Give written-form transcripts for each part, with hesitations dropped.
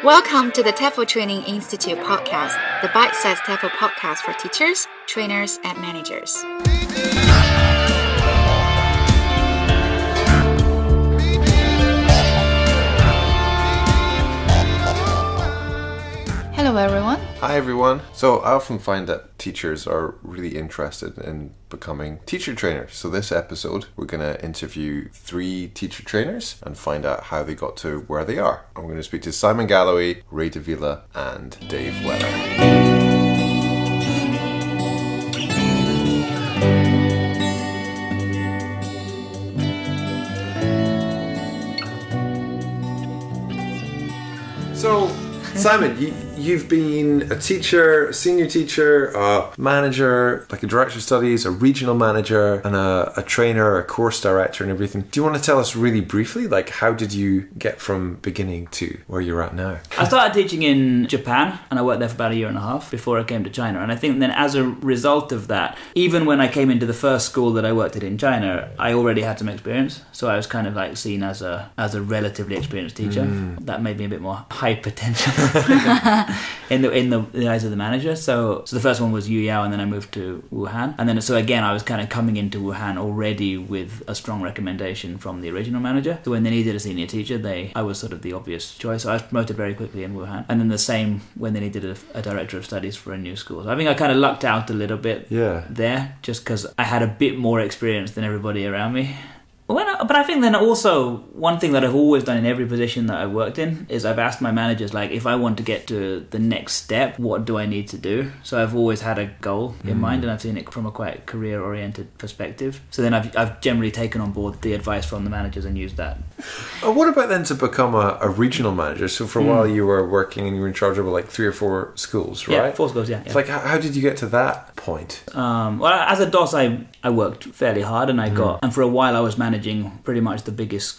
Welcome to the TEFL Training Institute podcast, the bite-sized TEFL podcast for teachers, trainers, and managers. Hello everyone. Hi everyone. So I often find that teachers are really interested in becoming teacher trainers. So this episode, we're going to interview 3 teacher trainers and find out how they got to where they are. I'm going to speak to Simon Galloway, Ray Davila, and Dave Weller. So, Simon, you've been a teacher, a senior teacher, a manager, like a director of studies, a regional manager, and a trainer, a course director and everything. Do you want to tell us really briefly, like how did you get from beginning to where you're at now? I started teaching in Japan and I worked there for about a year and a half before I came to China. And I think then as a result of that, even when I came into the first school that I worked at in China, I already had some experience. So I was kind of like seen as a relatively experienced teacher. That made me a bit more high potential. in the eyes of the manager. So the first one was Yuyao, and then I moved to Wuhan. And then so again I was kind of coming into Wuhan already with a strong recommendation from the original manager. So when they needed a senior teacher, I was sort of the obvious choice. So I was promoted very quickly in Wuhan. And then the same when they needed a director of studies for a new school. So I think I kind of lucked out a little bit there, just because I had a bit more experience than everybody around me. But I think then also one thing that I've always done in every position that I've worked in is I've asked my managers, like, if I want to get to the next step, what do I need to do? So I've always had a goal in mind, and I've seen it from a quite career-oriented perspective. So then I've generally taken on board the advice from the managers and used that. What about then to become a regional manager? So for a while you were working and you were in charge of like 3 or 4 schools, right? Yeah, 4 schools, yeah. It's like, how did you get to that point? Well, as a DOS, I worked fairly hard, and and for a while I was managing pretty much it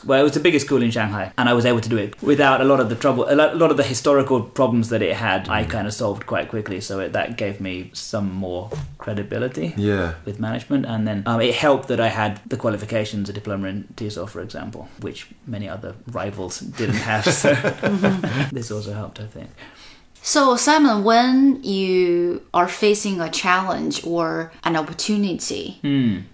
was the biggest school in Shanghai, and I was able to do it without a lot of the historical problems that it had. I kind of solved quite quickly, so that gave me some more credibility with management. And then it helped that I had the qualifications, a diploma in TESOL, for example, which many other rivals didn't have, so this also helped, I think. So Simon, when you are facing a challenge or an opportunity,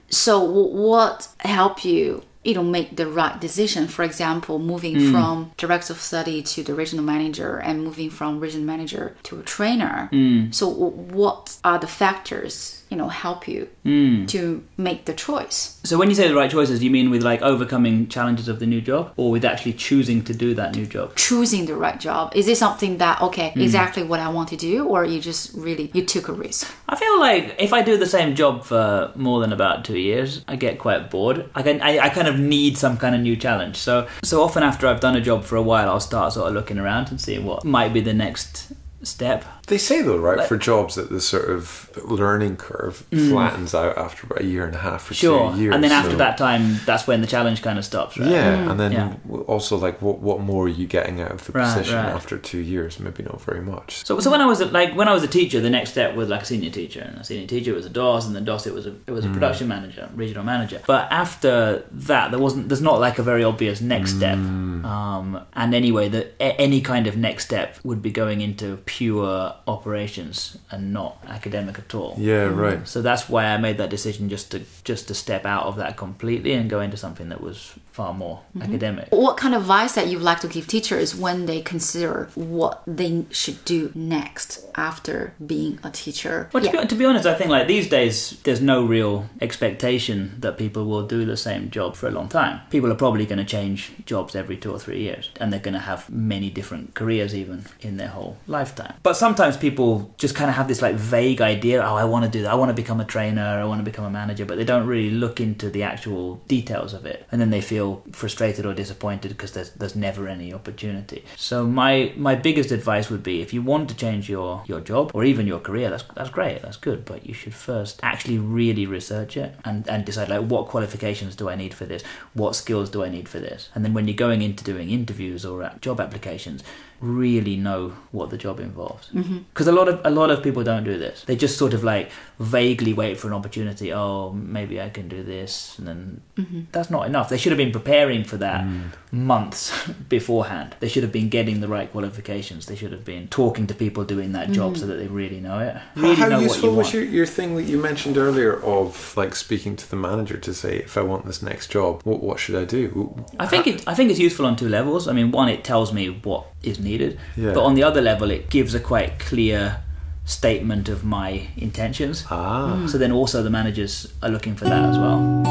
so what helped you make the right decision? For example, moving from director of study to the regional manager and moving from regional manager to a trainer. So what are the factors help you to make the choice? So when you say the right choices, you mean with like overcoming challenges of the new job, or with actually choosing to do that new job? Choosing the right job. Is it something that, exactly what I want to do, or you took a risk? I feel like if I do the same job for more than about 2 years, I get quite bored. I kind of need some kind of new challenge. So often after I've done a job for a while, I'll start sort of looking around and seeing what might be the next step. They say though, right, for jobs that the sort of learning curve flattens out after about 1.5 years or 2 years. And then after that time, that's when the challenge kind of stops, right? Yeah, and then also like what more are you getting out of the position after 2 years? Maybe not very much. So when I was a teacher, the next step was like a senior teacher, and a senior teacher was a DOS, and the DOS it was a production manager, regional manager. But after that, there's not like a very obvious next step. And anyway, any kind of next step would be going into pure operations and not academic at all. Yeah, right. So that's why I made that decision just to step out of that completely and go into something that was far more academic. What kind of advice that you'd like to give teachers when they consider what they should do next after being a teacher? Well, to be honest, I think like these days there's no real expectation that people will do the same job for a long time. People are probably going to change jobs every 2 or 3 years, and they're going to have many different careers even in their whole lifetime. But sometimes people just kind of have this like vague idea, I want to do that, I want to become a trainer, I want to become a manager, but they don't really look into the actual details of it, and then they feel frustrated or disappointed because there's never any opportunity. So my biggest advice would be, if you want to change your job or even your career, that's great, that's good, but you should first actually really research it and decide like, what qualifications do I need for this, what skills do I need for this, and then when you're going into doing interviews or job applications, really know what the job involves. Because a lot of people don't do this. They just sort of like vaguely wait for an opportunity. Oh, maybe I can do this, and then that's not enough. They should have been preparing for that months beforehand. They should have been getting the right qualifications. They should have been talking to people doing that job so that they really know it. Really How know useful what you was your thing that you mentioned earlier of like speaking to the manager to say, if I want this next job, what should I do? I think it's useful on two levels. I mean, one, it tells me what is needed, but on the other level, it gives a quite clear statement of my intentions. So then also the managers are looking for that as well.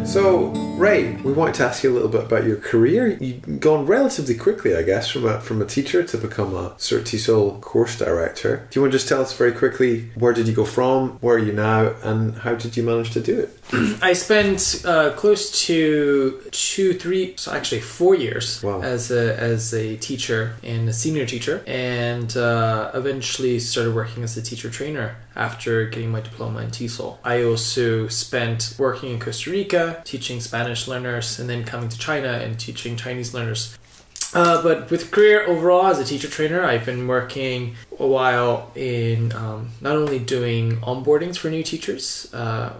So, Ray, we wanted to ask you a little bit about your career. You've gone relatively quickly, I guess, from a teacher to become a Cert TESOL course director. Do you want to just tell us very quickly, where did you go from, where are you now, and how did you manage to do it? I spent close to 4 years as a teacher and a senior teacher, and eventually started working as a teacher trainer after getting my diploma in TESOL. I also spent working in Costa Rica, teaching Spanish learners, and then coming to China and teaching Chinese learners. But with career overall as a teacher trainer, I've been working a while in not only doing onboardings for new teachers,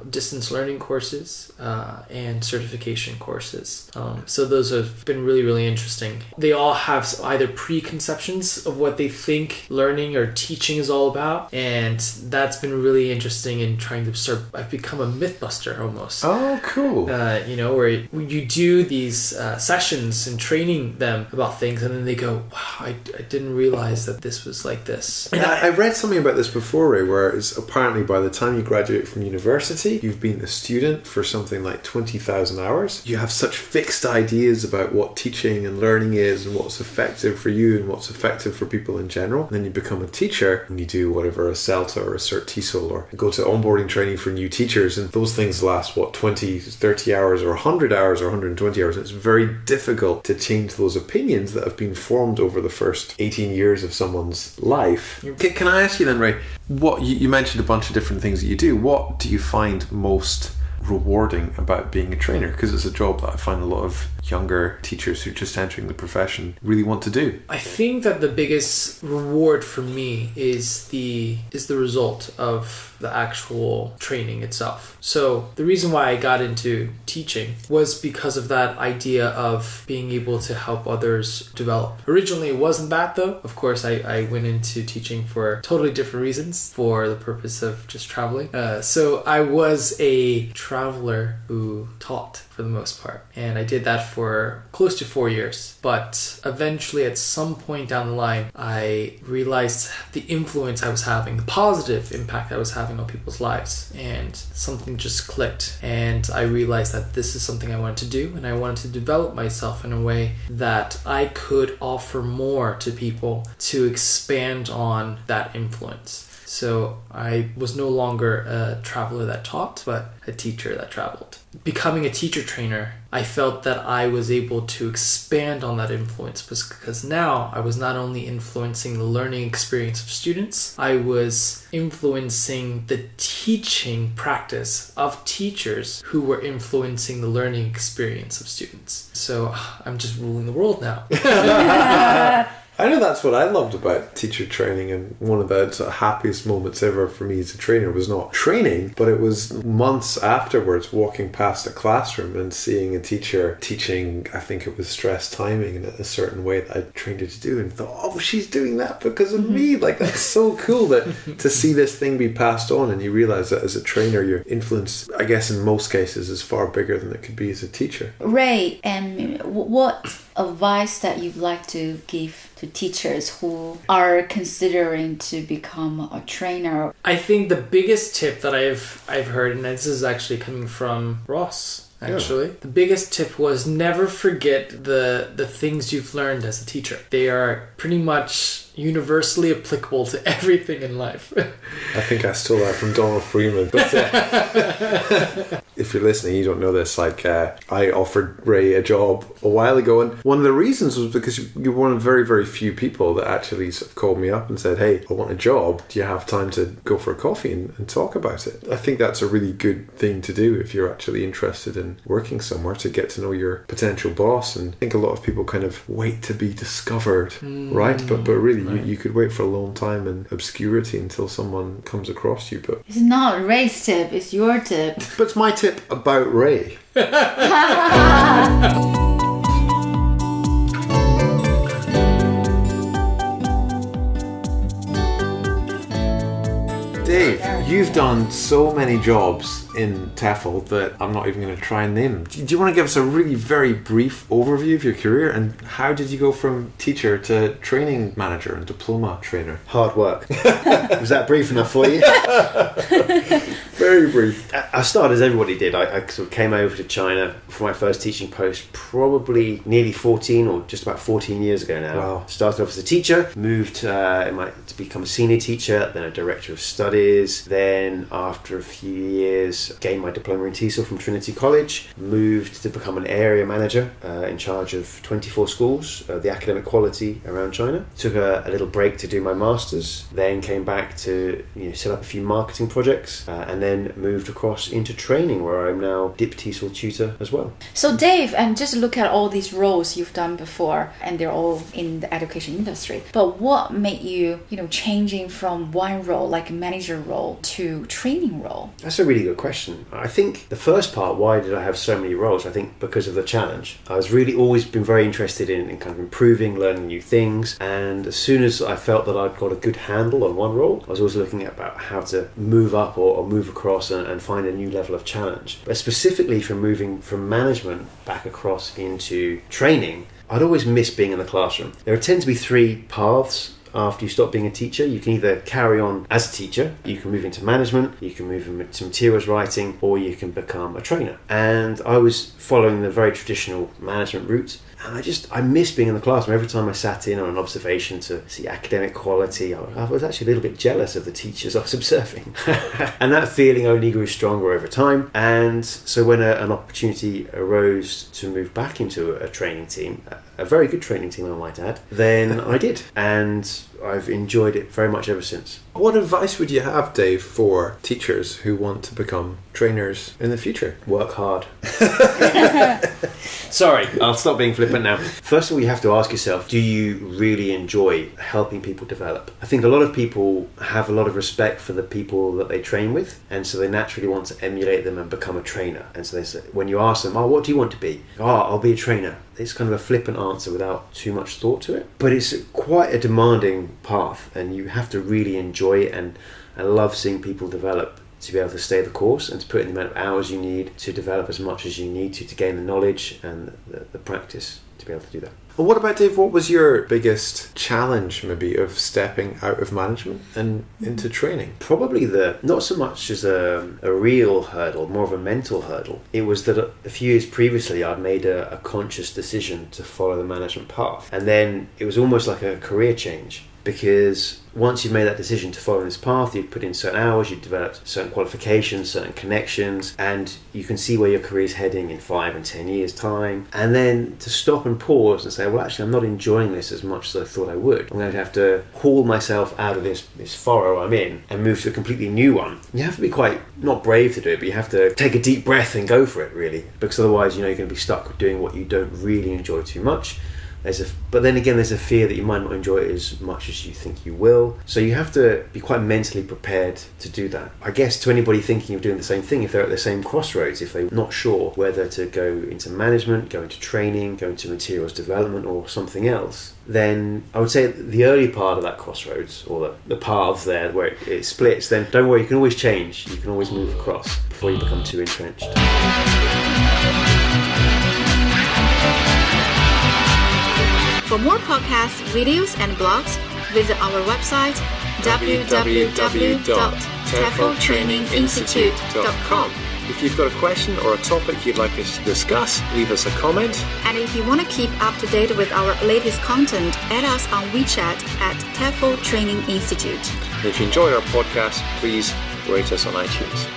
distance learning courses, and certification courses. So those have been really, really interesting. They all have either preconceptions of what they think learning or teaching is all about, and that's been really interesting in trying to I've become a mythbuster almost. Oh, cool. Where you do these sessions and training them about things, and then they go, wow, I didn't realize that this was like this. And I read something about this before, Ray, where it's apparently by the time you graduate from university, you've been a student for something like 20,000 hours. You have such fixed ideas about what teaching and learning is and what's effective for you and what's effective for people in general. And then you become a teacher and you do whatever, a CELTA or a Cert TESOL, or go to onboarding training for new teachers, and those things last, 20, 30 hours or 100 hours or 120 hours. And it's very difficult to change those opinions that have been formed over the first 18 years of someone's life. Can I ask you then, Ray, what you mentioned a bunch of different things that you do. What do you find most rewarding about being a trainer? Because it's a job that I find a lot of younger teachers who are just entering the profession really want to do. I think that the biggest reward for me is the result of the actual training itself. So the reason why I got into teaching was because of that idea of being able to help others develop. Originally it wasn't that though. Of course I went into teaching for totally different reasons, for the purpose of just traveling. So I was a traveler who taught for the most part, and I did that for close to 4 years. But eventually at some point down the line I realized the influence I was having, the positive impact I was having on people's lives, and something just clicked, and I realized that this is something I wanted to do, and I wanted to develop myself in a way that I could offer more to people to expand on that influence. So I was no longer a traveler that taught, but a teacher that traveled. Becoming a teacher trainer, I felt that I was able to expand on that influence, because now I was not only influencing the learning experience of students, I was influencing the teaching practice of teachers who were influencing the learning experience of students. So I'm just ruling the world now. I know that's what I loved about teacher training, and one of the sort of happiest moments ever for me as a trainer was not training, but it was months afterwards walking past a classroom and seeing a teacher teaching, I think it was stress timing in a certain way that I trained her to do, and thought, oh, she's doing that because of me. Like, that's so cool that to see this thing be passed on, and you realise that as a trainer your influence, I guess in most cases, is far bigger than it could be as a teacher. Ray, and what advice that you'd like to give to teachers who are considering to become a trainer? I think the biggest tip that I've heard, and this is actually coming from Ross, actually. Yeah. The biggest tip was never forget the things you've learned as a teacher. They are pretty much universally applicable to everything in life. I think I stole that from Donald Freeman. But if you're listening, you don't know this, like I offered Ray a job a while ago, and one of the reasons was because you're one of very, very few people that actually sort of called me up and said, hey, I want a job. Do you have time to go for a coffee and talk about it? I think that's a really good thing to do if you're actually interested in working somewhere, to get to know your potential boss. And I think a lot of people kind of wait to be discovered, right? But really, you could wait for a long time in obscurity until someone comes across you. But It's not Ray's tip, it's your tip. but it's my tip about Ray. Dave, you've done so many jobs in TEFL that I'm not even going to try and name them. Do you want to give us a really very brief overview of your career, and how did you go from teacher to training manager and diploma trainer? Hard work. Was that brief enough for you? Very brief. I started as everybody did. I sort of came over to China for my first teaching post probably nearly 14 or just about 14 years ago now. Wow. Started off as a teacher, moved to become a senior teacher, then a director of studies. Then after a few years, gained my diploma in TESOL from Trinity College, moved to become an area manager in charge of 24 schools, the academic quality around China. Took a little break to do my master's, then came back to set up a few marketing projects, and then moved across into training, where I'm now DIP TESOL tutor as well. So Dave, and just look at all these roles you've done before, and they're all in the education industry. But what made you, changing from one role, like a manager role, to training role? That's a really good question. I think the first part, why did I have so many roles? I think because of the challenge. I was really always been very interested in kind of improving, learning new things. And as soon as I felt that I'd got a good handle on one role, I was always looking at about how to move up or move across and find a new level of challenge. But specifically from moving from management back across into training, I'd always miss being in the classroom. There tend to be three paths after you stop being a teacher. You can either carry on as a teacher, you can move into management, you can move into materials writing, or you can become a trainer. And I was following the very traditional management route. And I miss being in the classroom. Every time I sat in on an observation to see academic quality, I was actually a little bit jealous of the teachers I was observing. And that feeling only grew stronger over time. And so when an opportunity arose to move back into a training team, a very good training team I might add, then I did. And I've enjoyed it very much ever since. What advice would you have, Dave, for teachers who want to become trainers in the future? Work hard. Sorry, I'll stop being flippant now. First of all, you have to ask yourself, do you really enjoy helping people develop? I think a lot of people have a lot of respect for the people that they train with, and so they naturally want to emulate them and become a trainer. And so they say, when you ask them, what do you want to be? I'll be a trainer. It's kind of a flippant answer without too much thought to it. But it's quite a demanding path, and you have to really enjoy it and love seeing people develop, to be able to stay the course and to put in the amount of hours you need to develop as much as you need to gain the knowledge and the practice to be able to do that. Well, what about, Dave, what was your biggest challenge maybe of stepping out of management and into training? Probably not so much as a real hurdle, more of a mental hurdle. It was that a few years previously I'd made a conscious decision to follow the management path, and then it was almost like a career change, because once you've made that decision to follow this path, you've put in certain hours, you've developed certain qualifications, certain connections, and you can see where your career's heading in 5 and 10 years' time. And then to stop and pause and say, well, actually, I'm not enjoying this as much as I thought I would. I'm going to have to haul myself out of this furrow I'm in and move to a completely new one. You have to be quite, not brave to do it, but you have to take a deep breath and go for it, really. Because otherwise, you're going to be stuck doing what you don't really enjoy too much. But then again, there's a fear that you might not enjoy it as much as you think you will. So you have to be quite mentally prepared to do that. I guess to anybody thinking of doing the same thing, if they're at the same crossroads, if they're not sure whether to go into management, go into training, go into materials development or something else, then I would say the early part of that crossroads, or the paths there where it splits, then don't worry, you can always change. You can always move across before you become too entrenched. For more podcasts, videos, and blogs, visit our website www.tefltraininginstitute.com. If you've got a question or a topic you'd like us to discuss, leave us a comment. And if you want to keep up to date with our latest content, add us on WeChat at TEFL Training Institute. And if you enjoy our podcast, please rate us on iTunes.